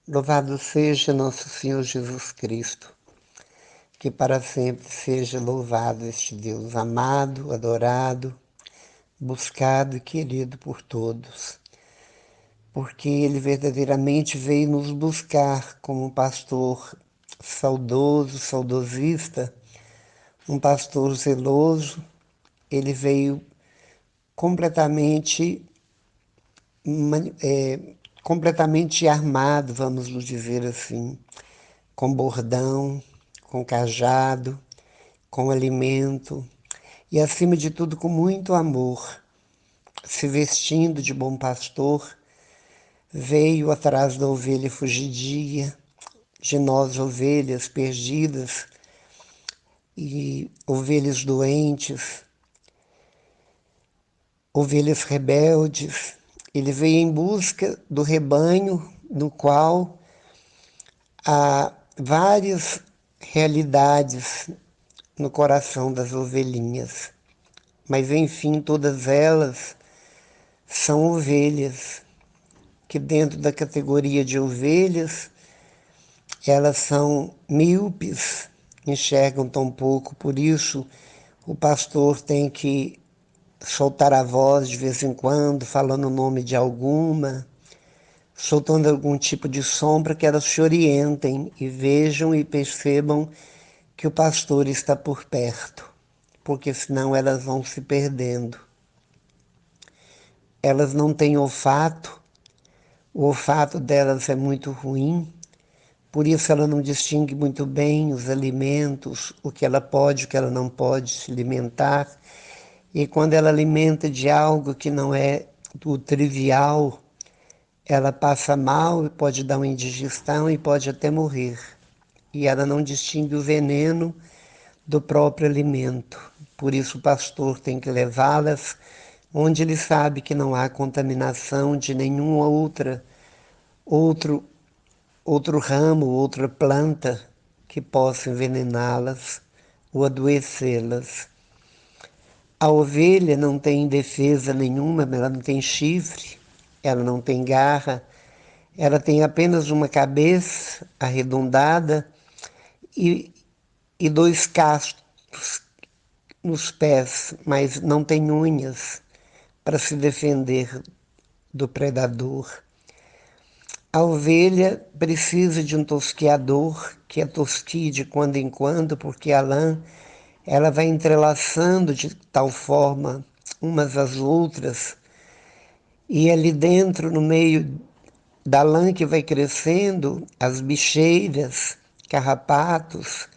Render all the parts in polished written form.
Louvado seja nosso Senhor Jesus Cristo, que para sempre seja louvado este Deus amado, adorado, buscado e querido por todos, porque Ele verdadeiramente veio nos buscar como um pastor saudoso, saudosista, um pastor zeloso. Ele veio completamente, completamente armado, vamos nos dizer assim, com bordão, com cajado, com alimento e, acima de tudo, com muito amor. Se vestindo de bom pastor, veio atrás da ovelha fugidia, de nós, ovelhas perdidas e ovelhas doentes, ovelhas rebeldes. Ele veio em busca do rebanho no qual há várias realidades no coração das ovelhinhas. Mas, enfim, todas elas são ovelhas, que dentro da categoria de ovelhas, elas são míopes, enxergam tão pouco, por isso o pastor tem que soltar a voz de vez em quando, falando o nome de alguma, soltando algum tipo de som para que elas se orientem e vejam e percebam que o pastor está por perto, porque senão elas vão se perdendo. Elas não têm olfato, o olfato delas é muito ruim, por isso ela não distingue muito bem os alimentos, o que ela pode, o que ela não pode se alimentar. E quando ela alimenta de algo que não é do trivial, ela passa mal e pode dar uma indigestão e pode até morrer. E ela não distingue o veneno do próprio alimento. Por isso o pastor tem que levá-las onde ele sabe que não há contaminação de nenhuma outro outro ramo, outra planta que possa envenená-las ou adoecê-las. A ovelha não tem defesa nenhuma, ela não tem chifre, ela não tem garra, ela tem apenas uma cabeça arredondada e, e dois cascos nos pés, mas não tem unhas para se defender do predador. A ovelha precisa de um tosqueador que a tosquie de quando em quando, porque a lã ela vai entrelaçando de tal forma umas às outras, e ali dentro, no meio da lã que vai crescendo, as bicheiras, carrapatos,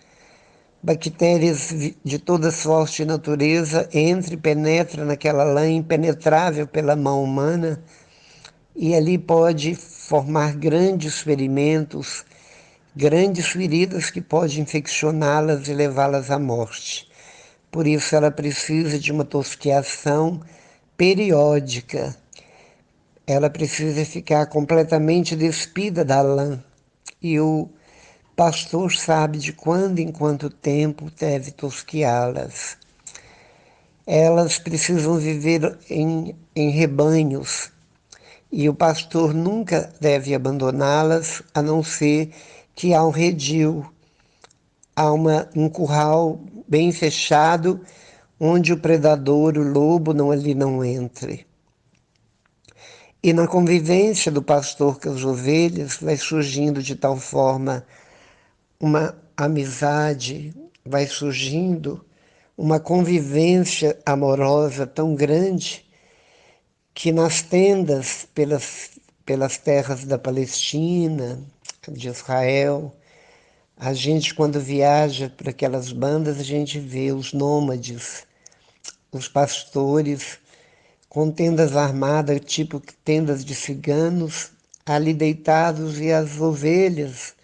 bactérias de toda sorte de natureza entram e penetram naquela lã impenetrável pela mão humana, e ali pode formar grandes ferimentos, grandes feridas que podem infeccioná-las e levá-las à morte. Por isso ela precisa de uma tosquiação periódica. Ela precisa ficar completamente despida da lã. E o pastor sabe de quando em quanto tempo deve tosquiá-las. Elas precisam viver em rebanhos, e o pastor nunca deve abandoná-las, a não ser que há um redil, há um curral bem fechado, onde o predador, o lobo, ali não entre. E na convivência do pastor com as ovelhas vai surgindo de tal forma uma amizade, vai surgindo uma convivência amorosa tão grande que nas tendas pelas terras da Palestina, de Israel, a gente, quando viaja para aquelas bandas, a gente vê os nômades, os pastores, com tendas armadas, tipo tendas de ciganos, ali deitados, e as ovelhas,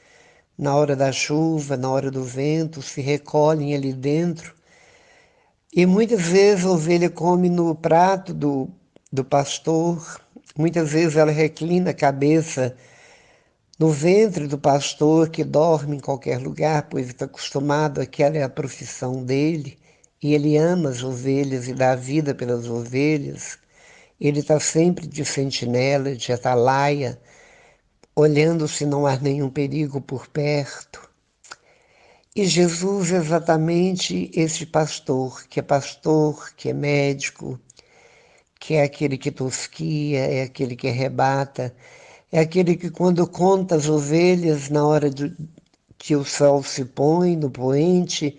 na hora da chuva, na hora do vento, se recolhem ali dentro. E muitas vezes a ovelha come no prato do pastor, muitas vezes ela reclina a cabeça no ventre do pastor, que dorme em qualquer lugar, pois está acostumado, aquela é a profissão dele, e ele ama as ovelhas e dá vida pelas ovelhas. Ele está sempre de sentinela, de atalaia, olhando se não há nenhum perigo por perto. E Jesus é exatamente esse pastor, que é médico, que é aquele que tosquia, é aquele que arrebata, é aquele que quando conta as ovelhas na hora que o sol se põe no poente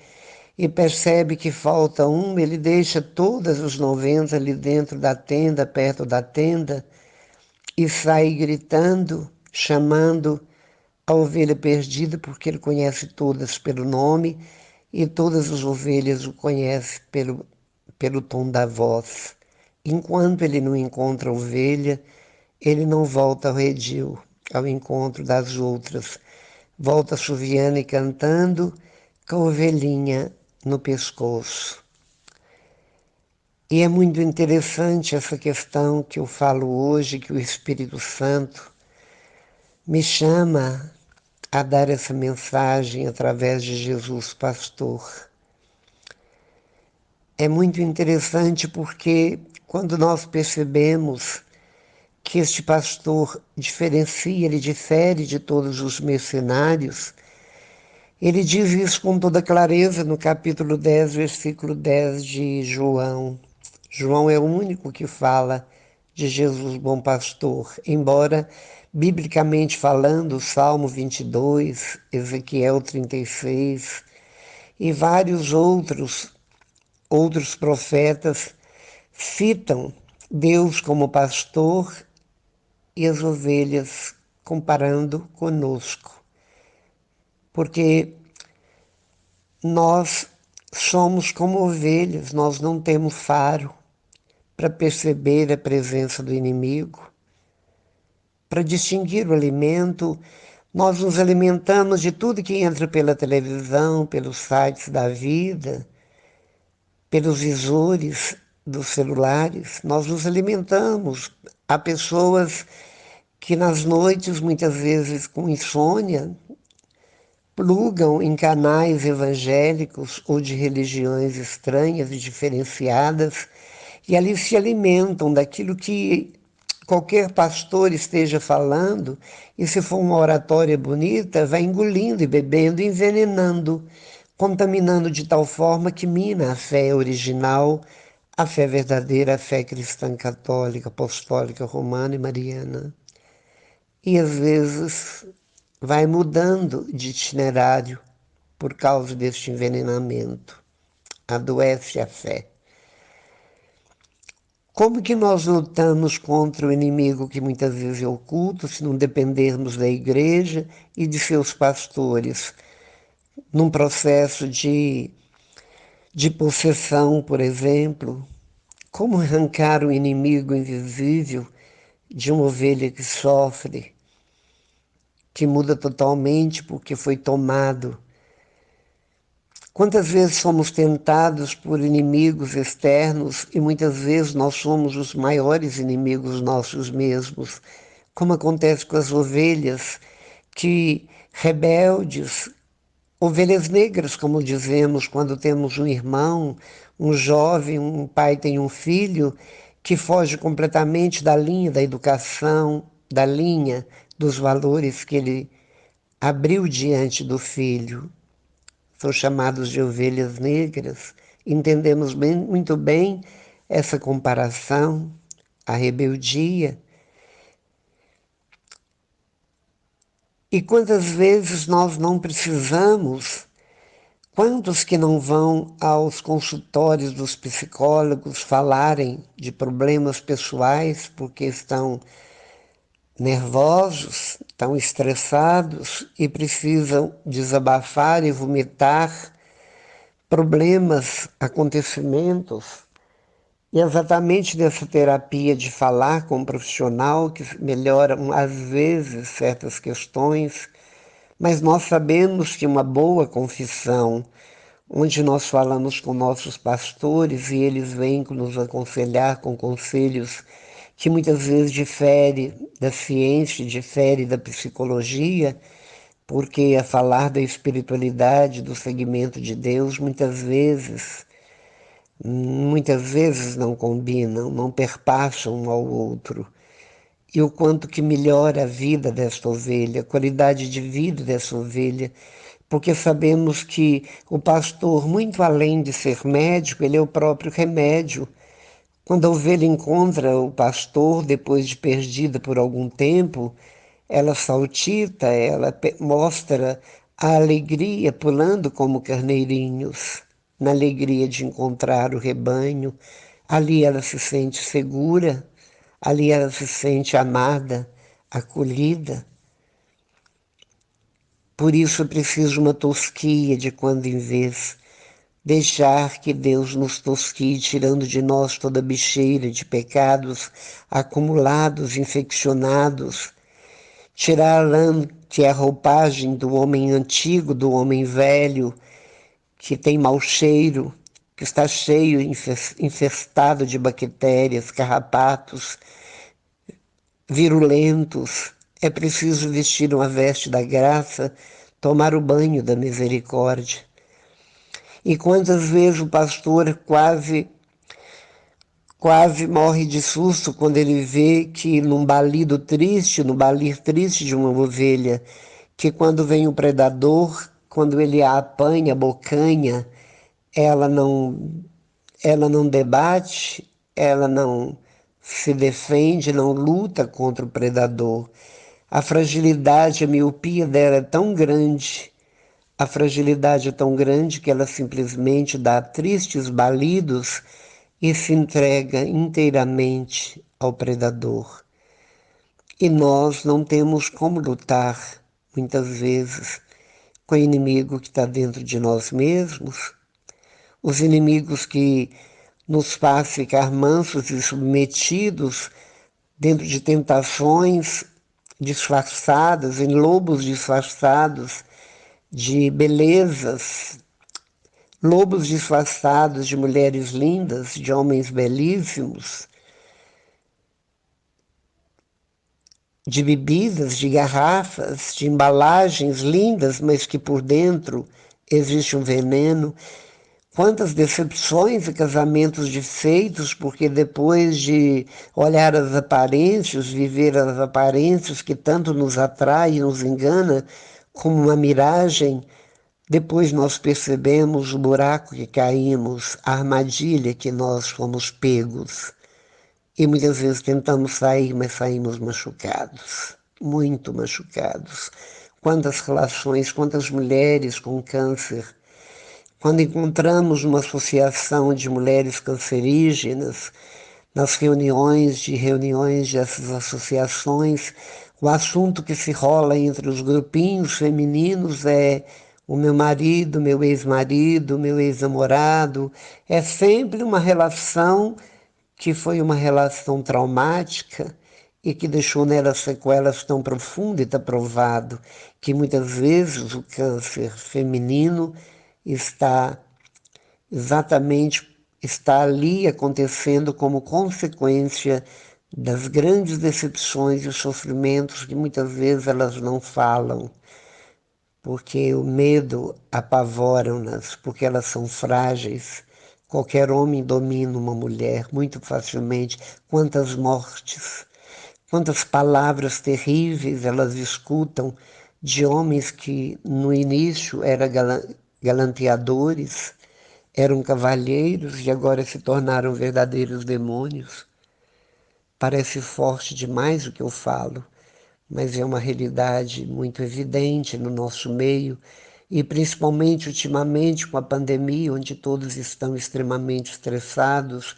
e percebe que falta uma, ele deixa todas os 90 ali dentro da tenda, perto da tenda, e sai gritando, chamando a ovelha perdida, porque ele conhece todas pelo nome e todas as ovelhas o conhecem pelo tom da voz. Enquanto ele não encontra a ovelha, ele não volta ao redil, ao encontro das outras. Volta assoviando e cantando com a ovelhinha no pescoço. E é muito interessante essa questão que eu falo hoje, que o Espírito Santo me chama a dar essa mensagem através de Jesus Pastor. É muito interessante porque quando nós percebemos que este pastor diferencia, ele difere de todos os mercenários, ele diz isso com toda clareza no capítulo 10, versículo 10 de João. João é o único que fala de Jesus bom pastor, embora biblicamente falando, Salmo 22, Ezequiel 36 e vários outros profetas citam Deus como pastor e as ovelhas comparando conosco, porque nós somos como ovelhas, nós não temos faro para perceber a presença do inimigo, para distinguir o alimento. Nós nos alimentamos de tudo que entra pela televisão, pelos sites da vida, pelos visores dos celulares. Nós nos alimentamos. Há pessoas que nas noites, muitas vezes com insônia, plugam em canais evangélicos ou de religiões estranhas e diferenciadas e ali se alimentam daquilo que qualquer pastor esteja falando, e se for uma oratória bonita, vai engolindo e bebendo, envenenando, contaminando de tal forma que mina a fé original, a fé verdadeira, a fé cristã católica, apostólica, romana e mariana. E às vezes vai mudando de itinerário por causa deste envenenamento. Adoece a fé. Como que nós lutamos contra o inimigo que muitas vezes é oculto, se não dependermos da igreja e de seus pastores, num processo de possessão, por exemplo? Como arrancar o inimigo invisível de uma ovelha que sofre, que muda totalmente porque foi tomado? Quantas vezes somos tentados por inimigos externos e muitas vezes nós somos os maiores inimigos nossos mesmos, como acontece com as ovelhas que rebeldes, ovelhas negras, como dizemos, quando temos um irmão, um jovem, um pai tem um filho que foge completamente da linha da educação, da linha dos valores que ele abriu diante do filho. São chamados de ovelhas negras. Entendemos muito bem essa comparação, a rebeldia. E quantas vezes nós não precisamos, quantos que não vão aos consultórios dos psicólogos falarem de problemas pessoais porque estão nervosos, estão estressados e precisam desabafar e vomitar problemas, acontecimentos, e exatamente nessa terapia de falar com um profissional que melhora, às vezes, certas questões, mas nós sabemos que uma boa confissão, onde nós falamos com nossos pastores e eles vêm nos aconselhar com conselhos que muitas vezes difere da ciência, difere da psicologia, porque a falar da espiritualidade, do segmento de Deus, muitas vezes não combinam, não perpassam um ao outro. e o quanto que melhora a vida desta ovelha, a qualidade de vida dessa ovelha, porque sabemos que o pastor, muito além de ser médico, ele é o próprio remédio. Quando a ovelha encontra o pastor, depois de perdida por algum tempo, ela saltita, ela mostra a alegria pulando como carneirinhos, na alegria de encontrar o rebanho. Ali ela se sente segura, ali ela se sente amada, acolhida. Por isso é preciso uma tosquia de quando em vez, deixar que Deus nos tosquie, tirando de nós toda bicheira de pecados acumulados, infeccionados, tirar a lã, que é a roupagem do homem antigo, do homem velho, que tem mau cheiro, que está cheio, infestado de bactérias, carrapatos, virulentos. É preciso vestir uma veste da graça, tomar o banho da misericórdia. E quantas vezes o pastor quase morre de susto quando ele vê que num balido triste, no balir triste de uma ovelha, que quando vem o predador, quando ele a apanha, abocanha, ela não, ela não debate, ela não se defende, não luta contra o predador. A fragilidade, a miopia dela é tão grande, a fragilidade é tão grande que ela simplesmente dá tristes balidos e se entrega inteiramente ao predador. E nós não temos como lutar, muitas vezes, com o inimigo que está dentro de nós mesmos, os inimigos que nos faz ficar mansos e submetidos dentro de tentações disfarçadas, em lobos disfarçados de belezas, lobos disfarçados de mulheres lindas, de homens belíssimos, de bebidas, de garrafas, de embalagens lindas, mas que por dentro existe um veneno. Quantas decepções e casamentos desfeitos, porque depois de olhar as aparências, viver as aparências que tanto nos atrai e nos engana, como uma miragem, depois nós percebemos o buraco que caímos, a armadilha que nós fomos pegos. E muitas vezes tentamos sair, mas saímos machucados, muito machucados. Quantas relações, quantas mulheres com câncer. Quando encontramos uma associação de mulheres cancerígenas, nas reuniões dessas associações, o assunto que se rola entre os grupinhos femininos é o meu marido, meu ex-marido, meu ex-namorado. É sempre uma relação que foi uma relação traumática e que deixou nela sequelas tão profundas, e está provado que muitas vezes o câncer feminino está exatamente está ali acontecendo como consequência das grandes decepções e sofrimentos que muitas vezes elas não falam, porque o medo apavora-nas, porque elas são frágeis. Qualquer homem domina uma mulher muito facilmente. Quantas mortes, quantas palavras terríveis elas escutam de homens que no início eram galanteadores, eram cavalheiros e agora se tornaram verdadeiros demônios. Parece forte demais o que eu falo, mas é uma realidade muito evidente no nosso meio e principalmente ultimamente com a pandemia, onde todos estão extremamente estressados,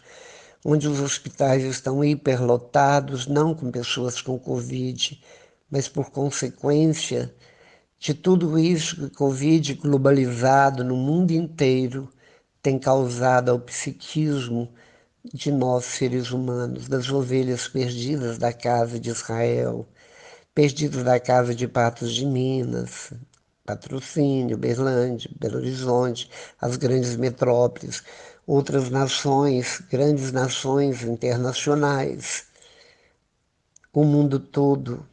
onde os hospitais estão hiperlotados, não com pessoas com Covid, mas por consequência de tudo isso que o Covid globalizado no mundo inteiro tem causado ao psiquismo de nós seres humanos, das ovelhas perdidas da casa de Israel, perdidas da casa de Patos de Minas, Patrocínio, Berlândia, Belo Horizonte, as grandes metrópoles, outras nações, grandes nações internacionais, o mundo todo,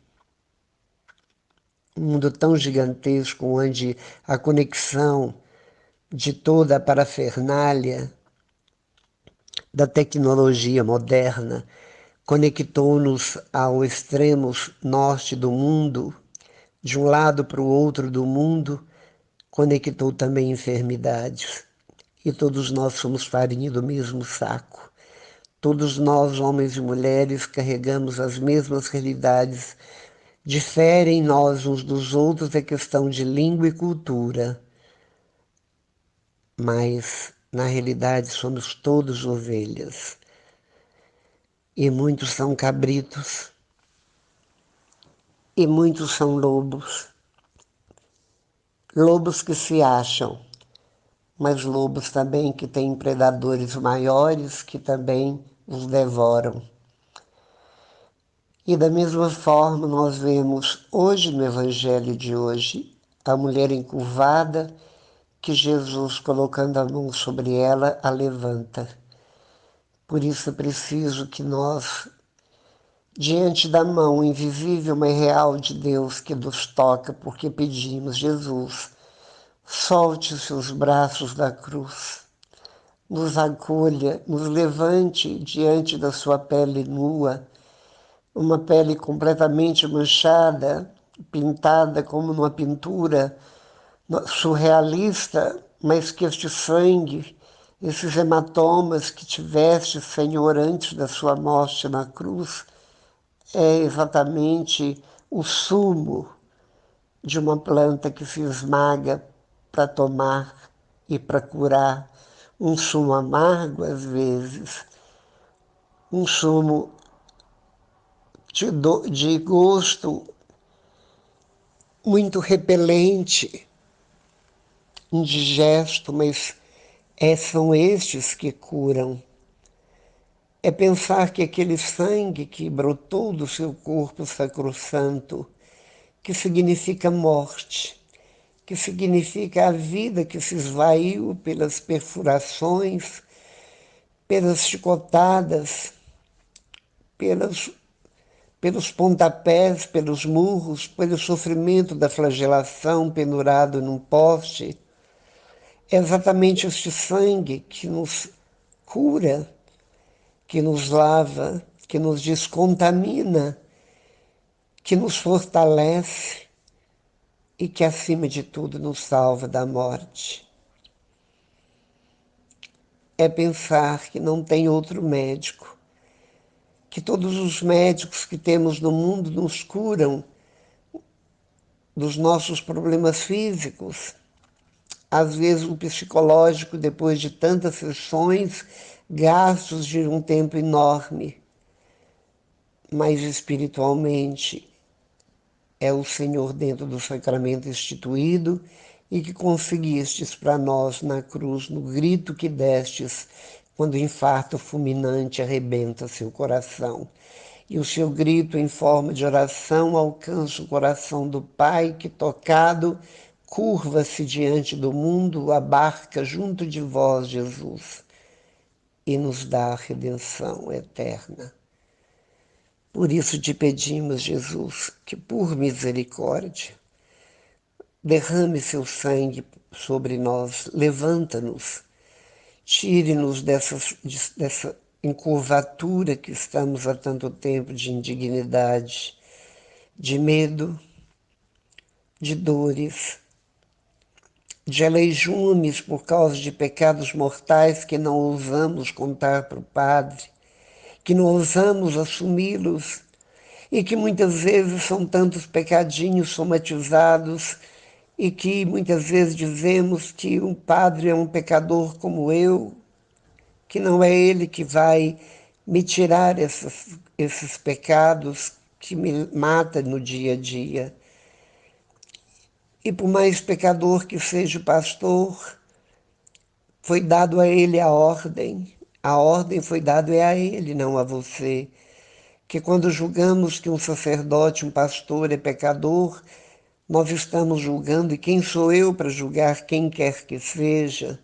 um mundo tão gigantesco onde a conexão de toda a parafernália da tecnologia moderna conectou-nos ao extremo norte do mundo, de um lado para o outro do mundo, conectou também enfermidades. E todos nós somos farinha do mesmo saco. Todos nós, homens e mulheres, carregamos as mesmas realidades. Diferem nós uns dos outros a questão de língua e cultura, mas na realidade somos todos ovelhas. E muitos são cabritos, e muitos são lobos. Lobos que se acham, mas lobos também que têm predadores maiores que também os devoram. E da mesma forma nós vemos hoje no Evangelho de hoje a mulher encurvada que Jesus, colocando a mão sobre ela, a levanta. Por isso é preciso que nós, diante da mão invisível, mas real de Deus que nos toca, porque pedimos, Jesus, solte os seus braços da cruz, nos acolha, nos levante diante da sua pele nua, uma pele completamente manchada, pintada como numa pintura surrealista, mas que este sangue, esses hematomas que tiveste, Senhor, antes da sua morte na cruz, é exatamente o sumo de uma planta que se esmaga para tomar e para curar. Um sumo amargo, às vezes, um sumo de gosto muito repelente, indigesto, mas são estes que curam. É pensar que aquele sangue que brotou do seu corpo sacrossanto, que significa morte, que significa a vida que se esvaiu pelas perfurações, pelas chicotadas, pelos pontapés, pelos murros, pelo sofrimento da flagelação pendurado num poste. É exatamente este sangue que nos cura, que nos lava, que nos descontamina, que nos fortalece e que, acima de tudo, nos salva da morte. É pensar que não tem outro médico, que todos os médicos que temos no mundo nos curam dos nossos problemas físicos, às vezes o psicológico, depois de tantas sessões, gastos de um tempo enorme, mas espiritualmente é o Senhor dentro do sacramento instituído e que conseguistes para nós na cruz, no grito que destes, quando o infarto fulminante arrebenta seu coração. E o seu grito em forma de oração alcança o coração do Pai, que, tocado, curva-se diante do mundo, abarca junto de vós, Jesus, e nos dá a redenção eterna. Por isso te pedimos, Jesus, que por misericórdia derrame seu sangue sobre nós, levanta-nos, tire-nos dessa encurvatura que estamos há tanto tempo de indignidade, de medo, de dores, de aleijumes por causa de pecados mortais que não ousamos contar para o Padre, que não ousamos assumi-los e que muitas vezes são tantos pecadinhos somatizados e que muitas vezes dizemos que um padre é um pecador como eu, que não é ele que vai me tirar esses pecados que me matam no dia a dia. E por mais pecador que seja o pastor, foi dado a ele a ordem foi dada a ele, não a você. Que quando julgamos que um sacerdote, um pastor é pecador, nós estamos julgando, e quem sou eu para julgar quem quer que seja?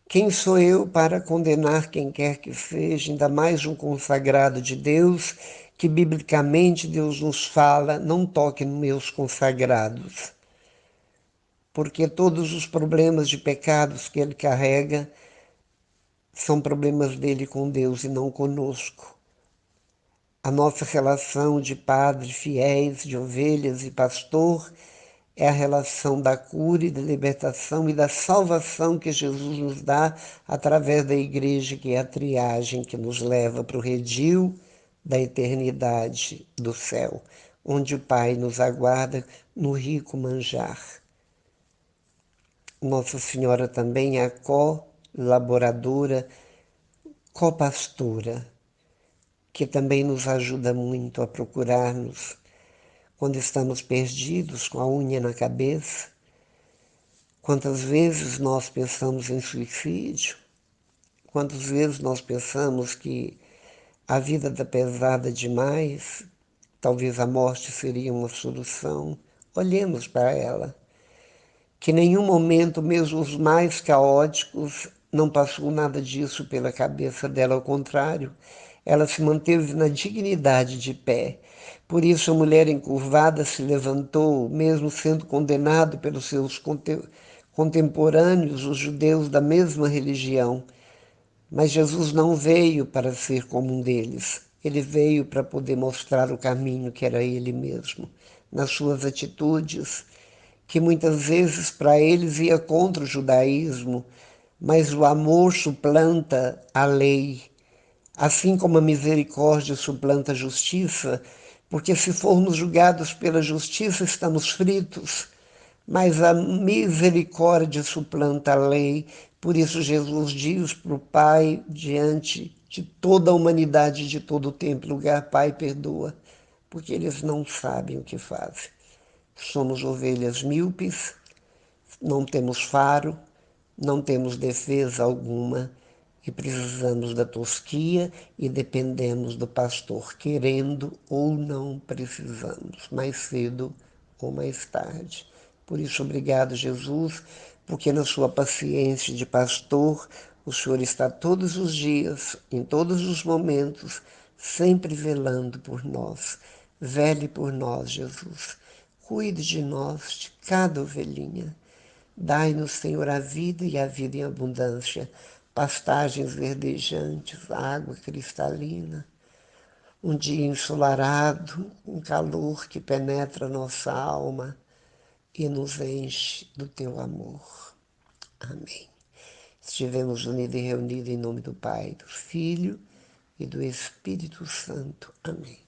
Quem sou eu para condenar quem quer que seja, ainda mais um consagrado de Deus, que biblicamente Deus nos fala, não toque nos meus consagrados. Porque todos os problemas de pecados que ele carrega são problemas dele com Deus e não conosco. A nossa relação de padre, fiéis, de ovelhas e pastor é a relação da cura e da libertação e da salvação que Jesus nos dá através da igreja, que é a triagem que nos leva para o redil da eternidade do céu, onde o Pai nos aguarda no rico manjar. Nossa Senhora também é a colaboradora, copastora, que também nos ajuda muito a procurarmos quando estamos perdidos, com a unha na cabeça. Quantas vezes nós pensamos em suicídio? Quantas vezes nós pensamos que a vida está pesada demais, talvez a morte seria uma solução? Olhemos para ela, que em nenhum momento, mesmo os mais caóticos, não passou nada disso pela cabeça dela, ao contrário, ela se manteve na dignidade de pé. Por isso a mulher encurvada se levantou, mesmo sendo condenado pelos seus contemporâneos, os judeus da mesma religião. Mas Jesus não veio para ser como um deles. Ele veio para poder mostrar o caminho que era ele mesmo, nas suas atitudes, que muitas vezes para eles ia contra o judaísmo, mas o amor suplanta a lei, assim como a misericórdia suplanta a justiça, porque se formos julgados pela justiça estamos fritos, mas a misericórdia suplanta a lei. Por isso Jesus diz para o Pai, diante de toda a humanidade, de todo o tempo, lugar, Pai, perdoa, porque eles não sabem o que fazem. Somos ovelhas míopes, não temos faro, não temos defesa alguma e precisamos da tosquia e dependemos do pastor, querendo ou não precisamos, mais cedo ou mais tarde. Por isso, obrigado, Jesus, porque na sua paciência de pastor, o Senhor está todos os dias, em todos os momentos, sempre velando por nós. Vele por nós, Jesus. Cuide de nós, de cada ovelhinha. Dai-nos, Senhor, a vida e a vida em abundância, pastagens verdejantes, água cristalina, um dia ensolarado, um calor que penetra nossa alma e nos enche do teu amor. Amém. Estivemos unidos e reunidos em nome do Pai, do Filho e do Espírito Santo. Amém.